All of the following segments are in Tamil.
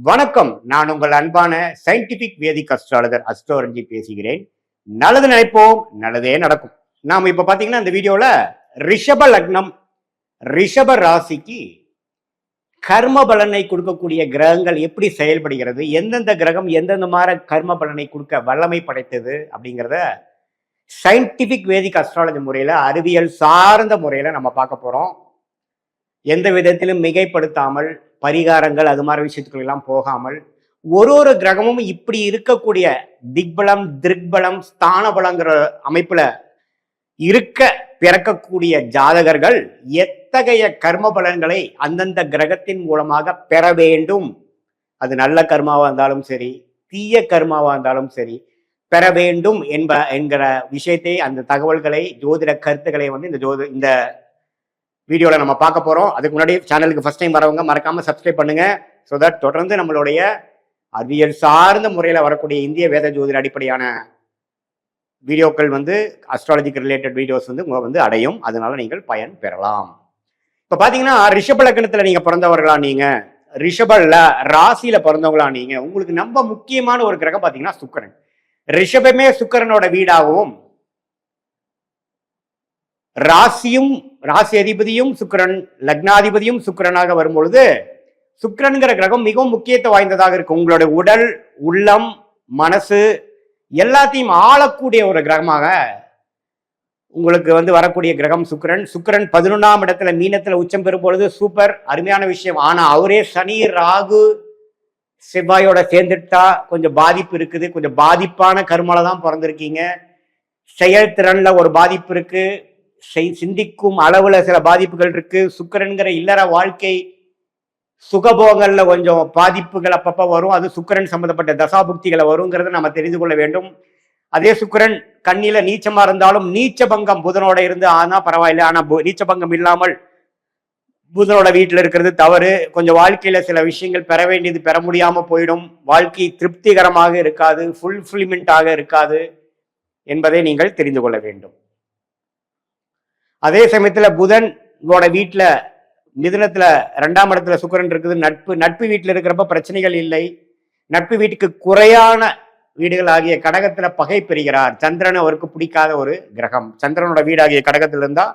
வணக்கம். நான் உங்கள் அன்பான சயின்டிபிக் வேதிக் அஸ்ட்ராலஜர் அஸ்ட்ரோரஞ்சி பேசுகிறேன். நல்லது நினைப்போம், நல்லதே நடக்கும். நாம இப்ப பாத்தீங்கன்னா இந்த வீடியோல ரிஷப லக்னம், ரிஷப ராசிக்கு கர்ம பலனை கொடுக்கக்கூடிய கிரகங்கள் எப்படி செயல்படுகிறது, எந்தெந்த கிரகம் எந்தெந்த மாதிரி கர்ம பலனை கொடுக்க வல்லமை படைத்தது அப்படிங்கிறத சயின்டிபிக் வேதிக் அஸ்ட்ராலஜி முறையில, அறிவியல் சார்ந்த முறையில நம்ம பார்க்க போறோம். எந்த விதத்திலும் மிகைப்படுத்தாமல், பரிகாரங்கள் அது மாதிரி விஷயத்துக்குள்ள எல்லாம் போகாமல், ஒரு கிரகமும் இப்படி இருக்கக்கூடிய திக்பலம், திருக்பலம், ஸ்தான பலங்கிற அமைப்புல இருக்க பிறக்கக்கூடிய ஜாதகர்கள் எத்தகைய கர்ம பலன்களை அந்தந்த கிரகத்தின் மூலமாக பெற வேண்டும், அது நல்ல கர்மாவா இருந்தாலும் சரி, தீய கர்மாவா இருந்தாலும் சரி, பெற வேண்டும் என்கிற விஷயத்தை, அந்த தகவல்களை, ஜோதிட கருத்துக்களை இந்த வீடியோல நம்ம பார்க்க போறோம். அதுக்கு முன்னாடி சேனலுக்கு ஃபர்ஸ்ட் டைம் வரவங்க மறக்காம சப்ஸ்கிரைப் பண்ணுங்க. ஸோ தட் தொடர்ந்து நம்மளுடைய அறிவியல் சார்ந்த முறையில வரக்கூடிய இந்திய வேத ஜோதிட அடிப்படையான வீடியோக்கள் அஸ்ட்ராலஜிக்கு ரிலேட்டட் வீடியோஸ் உங்களை அடையும். அதனால நீங்கள் பயன் பெறலாம். இப்ப பாத்தீங்கன்னா ரிஷப லக்னத்துல நீங்க பிறந்தவர்களா, நீங்க ரிஷபல்ல ராசியில பிறந்தவங்களா, நீங்க உங்களுக்கு ரொம்ப முக்கியமான ஒரு கிரகம் பாத்தீங்கன்னா சுக்கிரன். ரிஷபமே சுக்கிரனோட வீடாகவும், ராசி அதிபதியும் சுக்கிரன், லக்னாதிபதியும் சுக்கிரனாக வரும்பொழுது சுக்கிரன்கிற கிரகம் மிகவும் முக்கியத்துவம் வாய்ந்ததாக இருக்கு. உங்களுடைய உடல், உள்ளம், மனசு எல்லாத்தையும் ஆளக்கூடிய ஒரு கிரகமாக உங்களுக்கு வரக்கூடிய கிரகம் சுக்கிரன். சுக்கிரன் 11ஆம் இடத்துல மீனத்துல உச்சம் பெறும் பொழுது சூப்பர், அருமையான விஷயம். ஆனா அவரே சனி, ராகு, செவ்வாயோட சேர்ந்துட்டா கொஞ்சம் பாதிப்பு இருக்குது. கொஞ்சம் பாதிப்பான கர்மால தான் பிறந்திருக்கீங்க. செயல்திறன்ல ஒரு பாதிப்பு இருக்கு, சிந்திக்கும் அளவுல சில பாதிப்புகள் இருக்கு. சுக்கிரன்கிற இல்லற வாழ்க்கை சுகபோகங்கள்ல கொஞ்சம் பாதிப்புகள் அப்பப்ப வரும். அது சுக்கிரன் சம்பந்தப்பட்ட தசாபுக்திகளை வருங்கிறத நம்ம தெரிந்து கொள்ள வேண்டும். அதே சுக்கிரன் கண்ணில நீச்சமா இருந்தாலும் நீச்ச பங்கம் புதனோட இருந்து ஆனா பரவாயில்லை. ஆனா நீச்ச பங்கம் இல்லாமல் புதனோட வீட்டுல இருக்கிறது தவறு. கொஞ்சம் வாழ்க்கையில சில விஷயங்கள் பெற வேண்டியது பெற முடியாம போயிடும். வாழ்க்கை திருப்திகரமாக இருக்காது, ஃபுல்ஃபில்மெண்டாக இருக்காது என்பதை நீங்கள் தெரிந்து கொள்ள வேண்டும். அதே சமயத்துல புதனோட வீட்டுல மிதுனத்துல 2ஆம் இடத்துல சுக்கிரன் இருக்குது. நட்பு வீட்டுல இருக்கிறப்ப பிரச்சனைகள் இல்லை. நட்பு வீட்டுக்கு குறையான வீடுகள் ஆகிய கடகத்துல பகை பெறுகிறார். சந்திரன் அவருக்கு பிடிக்காத ஒரு கிரகம். சந்திரனோட வீடாகிய கடகத்துல இருந்தா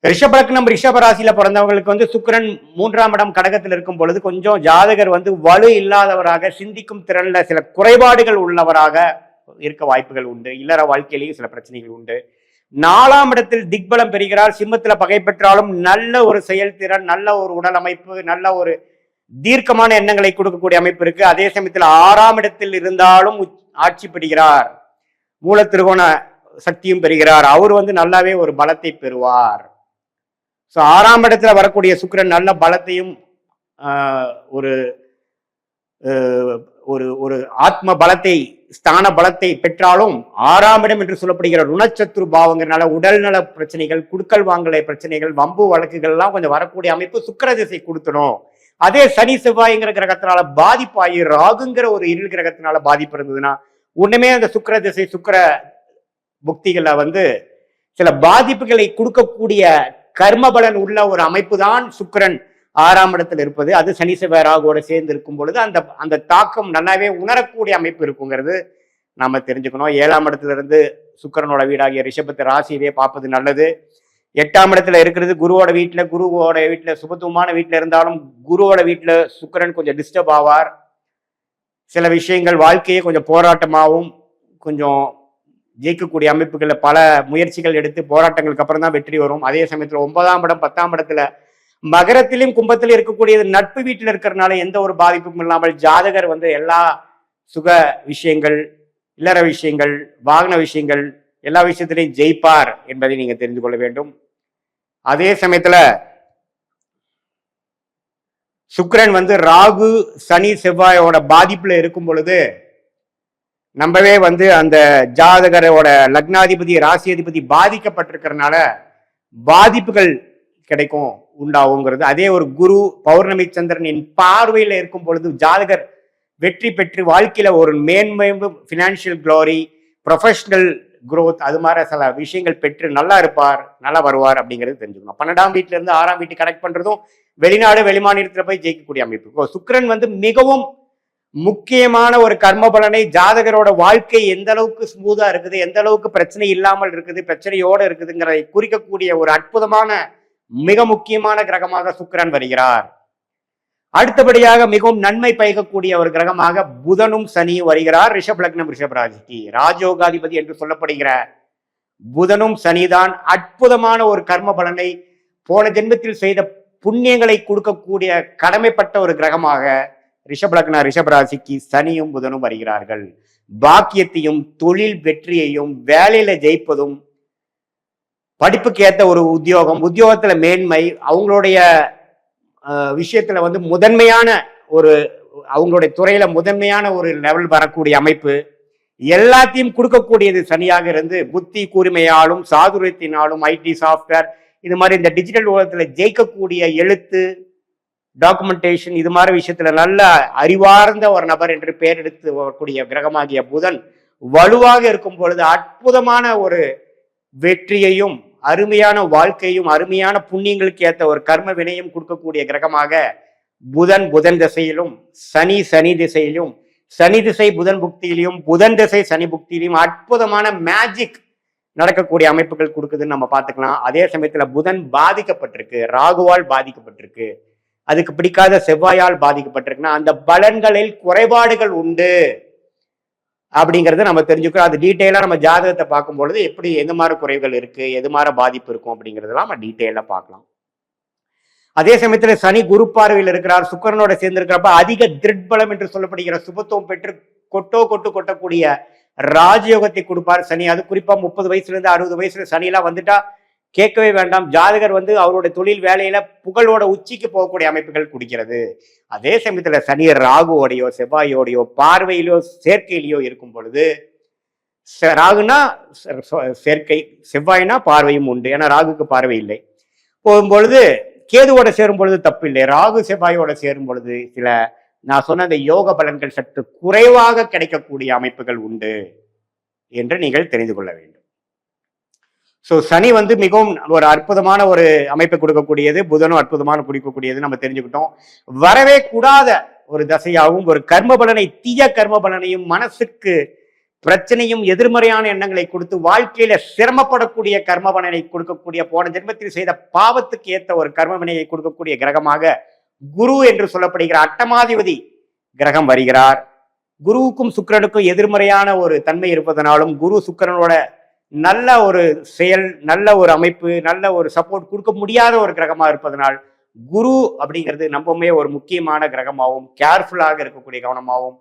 ரிஷப லக்னம், ரிஷப ராசியில பிறந்தவங்களுக்கு சுக்கிரன் 3ஆம் இடம் கடகத்தில் இருக்கும் பொழுது கொஞ்சம் ஜாதகர் வலு இல்லாதவராக, சிந்திக்கும் திறன்ல சில குறைபாடுகள் உள்ளவராக இருக்க வாய்ப்புகள் உண்டு. இல்லற வாழ்க்கையிலேயும் சில பிரச்சனைகள் உண்டு. 4ஆம் இடத்தில் திக்பலம் பெறுகிறார். சிம்மத்துல பகை பெற்றாலும் நல்ல ஒரு செயல்திறன், நல்ல ஒரு உடல் அமைப்பு, நல்ல ஒரு தீர்க்கமான எண்ணங்களை கொடுக்கக்கூடிய அமைப்பு இருக்கு. அதே சமயத்தில் 6ஆம் இடத்தில் இருந்தாலும் ஆட்சி பெறுகிறார். மூல திருகோண சக்தியும் பெறுகிறார். அவர் நல்லாவே ஒரு பலத்தை பெறுவார். ஸோ 6ஆம் இடத்துல வரக்கூடிய சுக்கிரன் நல்ல பலத்தையும் ஒரு ஒரு ஆத்ம பலத்தை, ஸ்தான பலத்தை பெற்றாலும் 6ஆம் இடம் என்று சொல்லப்படுகிற ருணச்சத்ரு பாவங்கிறனால உடல் நல பிரச்சனைகள், குடுக்கல் வாங்கலை பிரச்சனைகள், வம்பு வழக்குகள் எல்லாம் கொஞ்சம் வரக்கூடிய அமைப்பு சுக்கிர திசை கொடுத்துடும். அதே சனி செவ்வாய்ங்கிற கிரகத்தினால பாதிப்பாகி, ராகுங்கிற ஒரு இருள் கிரகத்தினால பாதிப்பு இருந்ததுன்னா உடனே அந்த சுக்கிர திசை, சுக்கிர புக்திகள்ல சில பாதிப்புகளை கொடுக்கக்கூடிய கர்ம பலன் உள்ள ஒரு அமைப்பு தான் சுக்கிரன் 6ஆம் இடத்துல இருப்பது. அது சனி செவ்வாய் ராகுவோட சேர்ந்து இருக்கும் பொழுது அந்த தாக்கம் நல்லாவே உணரக்கூடிய அமைப்பு இருக்குங்கிறது நாம தெரிஞ்சுக்கணும். 7ஆம் இடத்துல இருந்து சுக்கிரனோட வீடாகிய ரிஷபத்தை ராசியவே பார்ப்பது நல்லது. 8ஆம் இடத்துல இருக்கிறது குருவோட வீட்டுல சுபத்துவமான வீட்டுல இருந்தாலும் குருவோட வீட்டுல சுக்கிரன் கொஞ்சம் டிஸ்டர்ப் ஆவார். சில விஷயங்கள் வாழ்க்கையே கொஞ்சம் போராட்டமாகவும், கொஞ்சம் ஜெயிக்கக்கூடிய அமைப்புகள்ல பல முயற்சிகள் எடுத்து போராட்டங்களுக்கு அப்புறம் தான் வெற்றி வரும். அதே சமயத்துல 9ஆம் இடம் 10ஆம் இடத்துல மகரத்திலும் கும்பத்திலும் இருக்கக்கூடியது நட்பு வீட்டில் இருக்கிறதுனால எந்த ஒரு பாதிப்பும் இல்லாமல் ஜாதகர் எல்லா சுக விஷயங்கள், இல்லற விஷயங்கள், வாகன விஷயங்கள் எல்லா விஷயத்திலையும் ஜெயிப்பார் என்பதை நீங்க தெரிந்து கொள்ள வேண்டும். அதே சமயத்துல சுக்கிரன் ராகு, சனி, செவ்வாயோட பாதிப்புல இருக்கும் பொழுது நம்பவே அந்த ஜாதகரோட லக்னாதிபதி, ராசி அதிபதி பாதிக்கப்பட்டிருக்கிறதுனால பாதிப்புகள் கிடைக்கும், உண்டாகுங்கிறது. அதே ஒரு குரு பௌர்ணமி சந்திரனின் பார்வையில இருக்கும் பொழுது ஜாதகர் வெற்றி பெற்று வாழ்க்கையில ஒரு மேன்மையும், பினான்சியல் க்ளோரி, ப்ரொஃபஷனல் growth அது மாதிரி சில விஷயங்கள் பெற்று நல்லா இருப்பார், நல்லா வருவார் அப்படிங்கிறது தெரிஞ்சுக்கணும். 12ஆம் வீட்டுல இருந்து 6ஆம் வீட்டு கனெக்ட் பண்றதும் வெளிநாடு வெளிமாநிலத்துல போய் ஜெயிக்கக்கூடிய அமைப்பு. சுக்கிரன் வந்து மிகவும் முக்கியமான ஒரு கர்ம பலனை, ஜாதகரோட வாழ்க்கை எந்த அளவுக்கு ஸ்மூதா இருக்குது, எந்த அளவுக்கு பிரச்சனை இல்லாமல் இருக்குது, பிரச்சனையோட இருக்குதுங்கிறதை குறிக்கக்கூடிய ஒரு அற்புதமான மிக முக்கியமான கிரகமாக சுக்கிரன் வருகிறார். அடுத்தபடியாக மிகவும் நன்மை பயக்கக்கூடிய ஒரு கிரகமாக புதனும் சனியும் வருகிறார். ரிஷப் லக்னம் ரிஷப் ராசிக்கு ராஜயோகாதிபதி என்று சொல்லப்படுகிற புதனும் சனிதான் அற்புதமான ஒரு கர்ம பலனை, போன ஜென்மத்தில் செய்த புண்ணியங்களை கொடுக்கக்கூடிய கடமைப்பட்ட ஒரு கிரகமாக ரிஷப் லக்னா ரிஷப் ராசிக்கு சனியும் புதனும் வருகிறார்கள். பாக்கியத்தையும் தொழில் வெற்றியையும் வேலையில ஜெயிப்பதும், படிப்புக்கு ஏற்ற ஒரு உத்தியோகத்துல மேன்மை, அவங்களுடைய விஷயத்துல வந்து முதன்மையான ஒரு அவங்களுடைய துறையில முதன்மையான ஒரு லெவல் வரக்கூடிய அமைப்பு எல்லாத்தையும் கொடுக்கக்கூடியது சனியாக இருந்து புத்தி கூர்மையாலும் சாதுரியத்தினாலும் ஐடி சாஃப்ட்வேர் இது மாதிரி இந்த டிஜிட்டல் உலகத்துல ஜெயிக்கக்கூடிய எழுத்து டாக்குமெண்டேஷன் இது மாதிரி விஷயத்துல நல்ல அறிவார்ந்த ஒரு நபர் என்று பெயர் எடுத்து வரக்கூடிய கிரகமாகிய புதன் வலுவாக இருக்கும் பொழுது அற்புதமான ஒரு வெற்றியையும் அருமையான வாழ்க்கையும் அருமையான புண்ணியங்களுக்கு ஏற்ற ஒரு கர்ம வினையும் கொடுக்கக்கூடிய கிரகமாக புதன் திசையிலும் சனி திசையிலும், சனி திசை புதன் புக்தியிலையும் புதன் திசை சனி புக்தியிலையும் அற்புதமான மேஜிக் நடக்கக்கூடிய அமைப்புகள் கொடுக்குதுன்னு நம்ம பார்த்துக்கலாம். அதே சமயத்துல புதன் பாதிக்கப்பட்டிருக்கு, ராகுவால் பாதிக்கப்பட்டிருக்கு, அதுக்கு பிடிக்காத செவ்வாயால் பாதிக்கப்பட்டிருக்குன்னா அந்த பலன்களில் குறைபாடுகள் உண்டு அப்படிங்கிறத நம்ம தெரிஞ்சுக்கிறோம். அது டீட்டெயிலாக நம்ம ஜாதகத்தை பார்க்கும் பொழுது எப்படி எந்த மாதிரி குறைகள் இருக்கு, எது மாதிரி பாதிப்பு இருக்கும் அப்படிங்கிறதெல்லாம் நம்ம டீட்டெயிலாக பார்க்கலாம். அதே சமயத்துல சனி குரு பார்வையில் இருக்கிறார், சுக்கிரனோட சேர்ந்திருக்கிறப்ப அதிக திருட்பலம் என்று சொல்லப்படுகிற சுபத்துவம் பெற்று கொட்டக்கூடிய ராஜயோகத்தை கொடுப்பார் சனி. அது குறிப்பா 30 வயசுல இருந்து 60 வயசுல சனியெல்லாம் வந்துட்டா கேட்கவே வேண்டாம். ஜாதகர் வந்து அவருடைய தொழில் வேலையில புகழோட உச்சிக்கு போகக்கூடிய அமைப்புகள் குடிக்கிறது. அதே சமயத்துல சனி ராகுவோடையோ செவ்வாயோடையோ பார்வையிலோ சேர்க்கையிலையோ இருக்கும் பொழுது, ராகுனா சேர்க்கை, செவ்வாய்னா பார்வையும் உண்டு, ஏன்னா ராகுக்கு பார்வை இல்லை. போகும்பொழுது கேதுவோட சேரும் பொழுது தப்பு இல்லை, ராகு செவ்வாயோட சேரும் பொழுது சில நான் சொன்ன அந்த யோக பலன்கள் சற்று குறைவாக கிடைக்கக்கூடிய அமைப்புகள் உண்டு என்று நீங்கள் தெரிந்து கொள்ள வேண்டும். ஸோ சனி வந்து மிகவும் ஒரு அற்புதமான ஒரு அமைப்பை கொடுக்கக்கூடியது, புதனும் அற்புதமான கொடுக்கக்கூடியது நம்ம தெரிஞ்சுக்கிட்டோம். வரவே கூடாத ஒரு தசையாகவும் ஒரு கர்ம பலனை, தீய கர்ம பலனையும், மனசுக்கு பிரச்சனையும் எதிர்மறையான எண்ணங்களை கொடுத்து வாழ்க்கையில சிரமப்படக்கூடிய கர்ம பலனை கொடுக்கக்கூடிய, போன ஜென்மத்தில் செய்த பாவத்துக்கு ஏற்ற ஒரு கர்ம வினையை கொடுக்கக்கூடிய கிரகமாக குரு என்று சொல்லப்படுகிற அட்டமாதிபதி கிரகம் வருகிறார். குருவுக்கும் சுக்கிரனுக்கும் எதிர்மறையான ஒரு தன்மை இருப்பதனாலும் குரு சுக்கிரனோட நல்ல ஒரு செயல், நல்ல ஒரு அமைப்பு, நல்ல ஒரு சப்போர்ட் கொடுக்க முடியாத ஒரு கிரகமா இருப்பதனால் குரு அப்படிங்கிறது நம்பவே ஒரு முக்கியமான கிரகமாகவும் கேர்ஃபுல்லாக இருக்கக்கூடிய கவனமாகவும்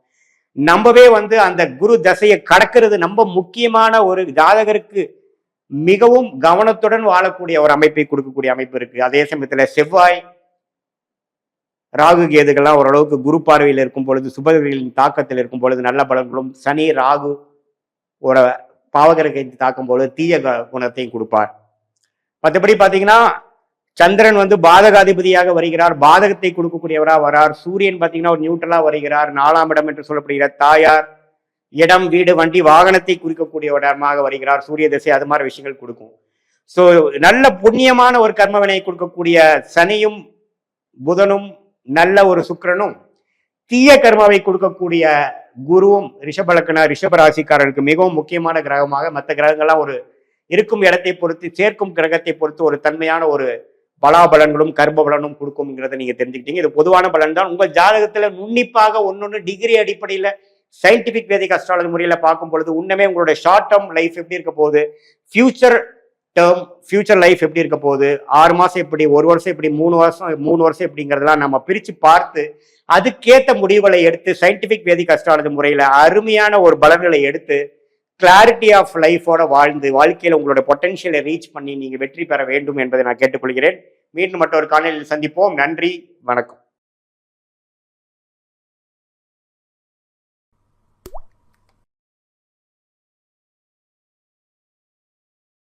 நம்பவே வந்து அந்த குரு தசையை கடக்கிறது ரொம்ப முக்கியமான ஒரு ஜாதகருக்கு மிகவும் கவனத்துடன் வாழக்கூடிய ஒரு அமைப்பை கொடுக்கக்கூடிய அமைப்பு இருக்கு. அதே சமயத்துல செவ்வாய் ராகு கேதுகள்லாம் ஓரளவுக்கு குரு பார்வையில் இருக்கும் பொழுது, சுபர்களின் தாக்கத்தில் இருக்கும் பொழுது நல்ல பலன்களும், சனி ராகு ஒரு பாவகரத்தை தாக்கும் போது தீய குணத்தையும் கொடுப்பார். மற்றபடி பாத்தீங்கன்னா சந்திரன் வந்து பாதகாதிபதியாக வருகிறார், பாதகத்தை கொடுக்கக்கூடியவரா வரார். சூரியன் பாத்தீங்கன்னா ஒரு நியூட்ரலா வருகிறார், 4ஆம் இடம் என்று சொல்லப்படுகிற தாயார், இடம், வீடு, வண்டி, வாகனத்தை குறிக்கக்கூடிய இடமாக வருகிறார். சூரிய திசை அது மாதிரி விஷயங்கள் கொடுக்கும். ஸோ நல்ல புண்ணியமான ஒரு கர்மவினை கொடுக்கக்கூடிய சனியும் புதனும் நல்ல ஒரு சுக்கிரனும், தீய கர்மாவை கொடுக்கக்கூடிய குருவும் ரிஷபலக்கண ரிஷப ராசிக்காரர்களுக்கு மிகவும் முக்கியமான கிரகமாக, மற்ற கிரகங்கள்லாம் ஒரு இருக்கும் இடத்தை பொறுத்து, சேர்க்கும் கிரகத்தை பொறுத்து ஒரு தன்மையான ஒரு பலாபலன்களும் கர்ம பலனும் கொடுக்கும்ங்கிறத நீங்க தெரிஞ்சுக்கிட்டீங்க. இது பொதுவான பலன் தான். உங்கள் ஜாதகத்துல நுண்ணிப்பாக ஒன்னொன்னு டிகிரி அடிப்படையில சயின்டிபிக் வேதிக் அஸ்ட்ராலஜி முறையில பார்க்கும் பொழுது உண்மையே உங்களுடைய ஷார்ட் டேர்ம் லைஃப் எப்படி இருக்க போகுது, ஃபியூச்சர் லைஃப் எப்படி இருக்க போகுது, 6 மாசம் எப்படி, 1 வருஷம் எப்படி, 3 வருஷம் எப்படிங்கிறதெல்லாம் நம்ம பிரிச்சு பார்த்து அதுக்கேற்ற முடிவுகளை எடுத்து சயின்டிபிக் வேதிக் அஸ்ட்ராலஜி முறையில அருமையான ஒரு பலன்களை எடுத்து கிளாரிட்டி ஆஃப் லைஃபோட வாழ்ந்து வாழ்க்கையில உங்களோட பொட்டன்ஷியலை ரீச் பண்ணி நீங்க வெற்றி பெற வேண்டும் என்பதை நான் கேட்டுக்கொள்கிறேன். மீண்டும் மற்றொரு காணொலியில் சந்திப்போம். நன்றி, வணக்கம்.